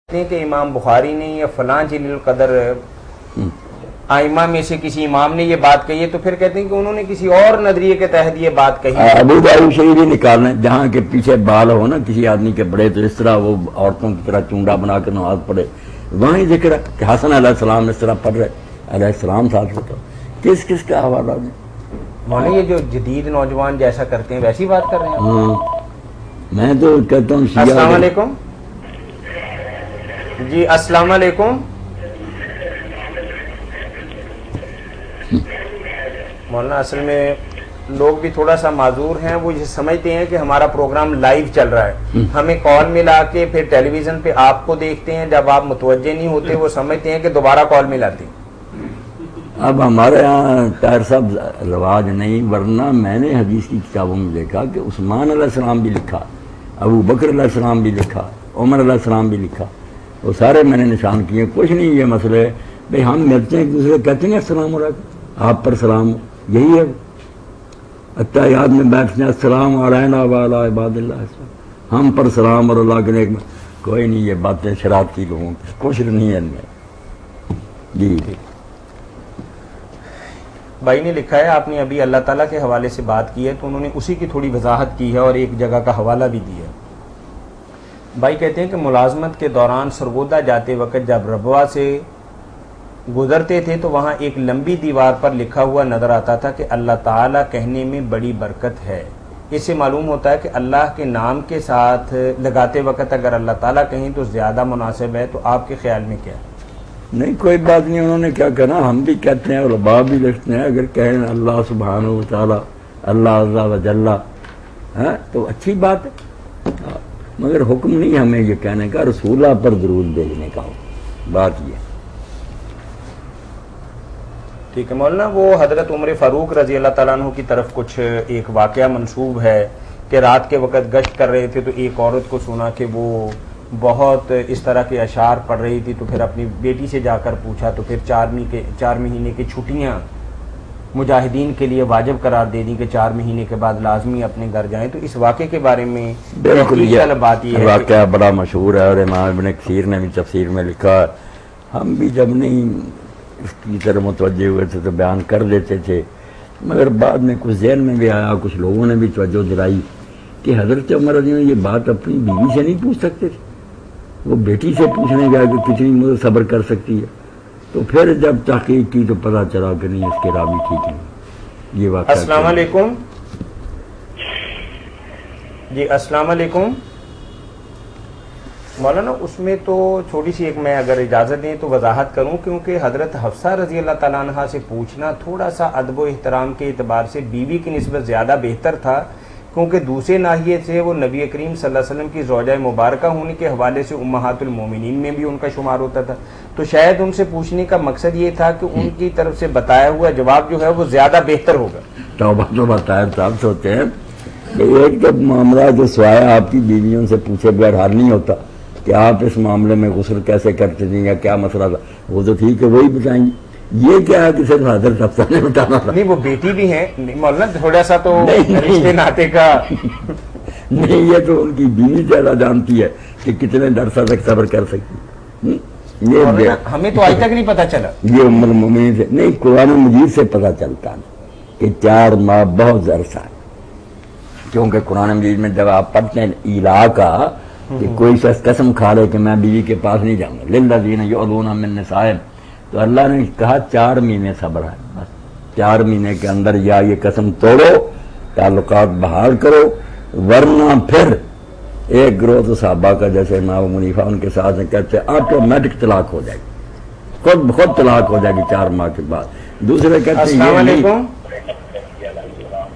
کہ امام بخاری نے یا فلاں جلیل القدر آئمہ میں سے کسی امام نے یہ بات کہی ہے تو پھر کہتے ہیں کہ انہوں نے کسی اور نظریے کے تحت یہ بات کہی ہے۔ ابو داؤد شریف نکالنا جہاں کے پیچھے بال ہو نا کسی آدمی کے بڑے تو اس طرح وہ عورتوں کی طرح چونڈا بنا کر نماز پڑھے، وہاں ہی ذکر ہے کہ حسن علیہ السلام اس طرح پڑھ رہے، علیہ السلام ساتھ ہوتا کس کس کا حوالہ دیں؟ مولانا یہ جو جدید نوجوان جیسا کرتے ہیں ویسی بات کر رہے ہیں؟ ہاں میں تو کہتا ہوں السلام علیکم جی، السلام علیکم مولانا، اصل میں لوگ بھی تھوڑا سا معذور ہیں، وہ یہ سمجھتے ہیں کہ ہمارا پروگرام لائیو چل رہا ہے، ہمیں کال ملا کے پھر ٹیلی ویژن پہ آپ کو دیکھتے ہیں، جب آپ متوجہ نہیں ہوتے وہ سمجھتے ہیں کہ دوبارہ کال ملاتے ہیں۔ اب ہمارے ہاں طاہر صاحب رواج نہیں، ورنہ میں نے حدیث کی کتابوں میں دیکھا کہ عثمان علیہ السلام بھی لکھا، ابو بکر علیہ السلام بھی لکھا، عمر علیہ السلام بھی لکھا، وہ سارے میں نے نشان کیے، کچھ نہیں یہ مسئلہ ہے بھئی ہم ملتے ہیں ایک دوسرے کہتے ہیں السلام علیکم، آپ پر سلام ہو، یہی ہے۔ اتحیات میں بیٹھتے ہیں السلام علینا وعلی عباد اللہ السلام، ہم پر سلام اور اللہ کے نیک میں، کوئی نہیں یہ باتیں شرارتی لوگوں کی، کچھ نہیں ہے ان میں۔ جی بھائی نے لکھا ہے آپ نے ابھی اللہ تعالیٰ کے حوالے سے بات کی ہے تو انہوں نے اسی کی تھوڑی وضاحت کی ہے اور ایک جگہ کا حوالہ بھی دیا ہے۔ بھائی کہتے ہیں کہ ملازمت کے دوران سرگودا جاتے وقت جب ربوہ سے گزرتے تھے تو وہاں ایک لمبی دیوار پر لکھا ہوا نظر آتا تھا کہ اللہ تعالیٰ کہنے میں بڑی برکت ہے۔ اس سے معلوم ہوتا ہے کہ اللہ کے نام کے ساتھ لگاتے وقت اگر اللہ تعالیٰ کہیں تو زیادہ مناسب ہے، تو آپ کے خیال میں کیا ہے؟ نہیں کوئی بات نہیں، انہوں نے کیا کہنا، ہم بھی کہتے ہیں علماء بھی لکھتے ہیں، اگر کہیں اللہ سبحانہ و تعالی، اللہ عز و جل تو اچھی بات ہے، مگر حکم نہیں ہمیں یہ کہنے کا رسولہ پر درود بھیجنے کا ہو، بات یہ۔ ٹھیک ہے مولانا، وہ حضرت عمر فاروق رضی اللہ تعالیٰ عنہ کی طرف کچھ ایک واقعہ منسوب ہے کہ رات کے وقت گشت کر رہے تھے تو ایک عورت کو سنا کہ وہ بہت اس طرح کے اشعار پڑھ رہی تھی، تو پھر اپنی بیٹی سے جا کر پوچھا تو پھر 4 مہینے کی چھٹیاں مجاہدین کے لیے واجب قرار دے دی کہ 4 مہینے کے بعد لازمی اپنے گھر جائیں، تو اس واقعے کے بارے میں بالکل یہ بات یہ ہے واقعہ بڑا مشہور ہے اور امام ابن کثیر نے بھی تفسیر میں لکھا، ہم بھی جب نہیں اس کی طرح متوجہ ہوئے تھے تو بیان کر دیتے تھے، مگر بعد میں کچھ ذہن میں بھی آیا، کچھ لوگوں نے بھی توجہ دلائی کہ حضرت عمر رضی اللہ عنہ یہ بات اپنی بیوی سے نہیں پوچھ سکتے تھے، وہ بیٹی سے پوچھنے گیا کہ کتنی مجھے صبر کر سکتی ہے، تو پھر جب تحقیق کی تو پتہ چلا کہ نہیں اس کے راوی ٹھیک نہیں۔ یہ واقعہ۔ السلام علیکم جی، السلام علیکم مولانا، اس میں تو چھوٹی سی ایک میں اگر اجازت دیں تو وضاحت کروں، کیونکہ حضرت حفصہ رضی اللہ تعالیٰ عنہ سے پوچھنا تھوڑا سا ادب و احترام کے اعتبار سے بیوی کی نسبت زیادہ بہتر تھا، کیونکہ دوسرے ناحیے سے وہ نبی کریم صلی اللہ علیہ وسلم کی زوجہ مبارکہ ہونے کے حوالے سے امہات المومنین میں بھی ان کا شمار ہوتا تھا، تو شاید ان سے پوچھنے کا مقصد یہ تھا کہ ان کی طرف سے بتایا ہوا جواب جو ہے وہ زیادہ بہتر ہوگا۔ توبہ تو بتایا صاحب سوچتے ہیں کہ ایک تو معاملہ جو سوائے آپ کی بیویوں سے پوچھے بغیر حل نہیں ہوتا کہ آپ اس معاملے میں غسل کیسے کرتے تھے یا کیا مسئلہ تھا، وہ تو ٹھیک ہے وہی بتائیں گے، یہ کیا ہے کہ صرف حضرت حفصہ نے بتانا تھا؟ نہیں وہ بیٹی بھی ہیں مولانا، تھوڑا سا تو رشتے ناطے کا نہیں، یہ تو ان کی بیوی زیادہ جانتی ہے کہ کتنے عرصہ تک صبر کر سکتی، یہ ہمیں تو آج تک نہیں پتا چلا، یہ ام المومنین سے نہیں، قرآن مجید سے پتہ چلتا ہے کہ 4 ماہ بہت عرصہ ہے، کیونکہ قرآن مجید میں جب آپ پڑھتے ہیں ایلا کا کہ کوئی شخص قسم کھا لے کہ میں بیوی کے پاس نہیں جاؤں گا، للذین یؤلون من نسائہم، تو اللہ نے کہا 4 مہینے صبر ہے، بس 4 مہینے کے اندر یا یہ قسم توڑو، تعلقات بحال کرو، ورنہ پھر ایک گروہ تو صحابہ کا جیسے امام ابو حنیفہ ان کے ساتھ کہتے ہیں آٹومیٹک طلاق ہو جائے گی، خود بخود طلاق ہو جائے گی 4 ماہ کے بعد، دوسرے کہتے ہیں السلام علیکم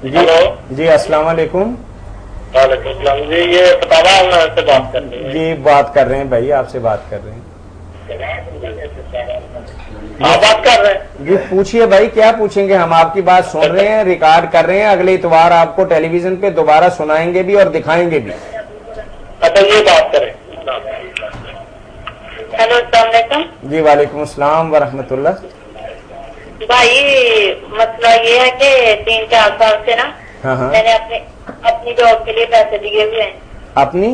جی، السلام علیکم وعلیکم السلام جی، یہ فتاوا سے بات کر رہے ہیں جی، بات کر رہے ہیں بھائی، آپ سے بات کر رہے ہیں، آپ بات کر رہے ہیں جی پوچھئے بھائی، کیا پوچھیں گے، ہم آپ کی بات سن رہے ہیں، ریکارڈ کر رہے ہیں، اگلے اتوار آپ کو ٹیلی ویژن پہ دوبارہ سنائیں گے بھی اور دکھائیں گے بھی۔ اچھا یہ بات کریں۔ ہیلو، السلام علیکم جی وعلیکم السلام ورحمۃ اللہ۔ بھائی مسئلہ یہ ہے کہ 3-4 سال سے نا ہاں میں نے اپنی جاب کے لیے پیسے دیے ہوئے ہیں، اپنی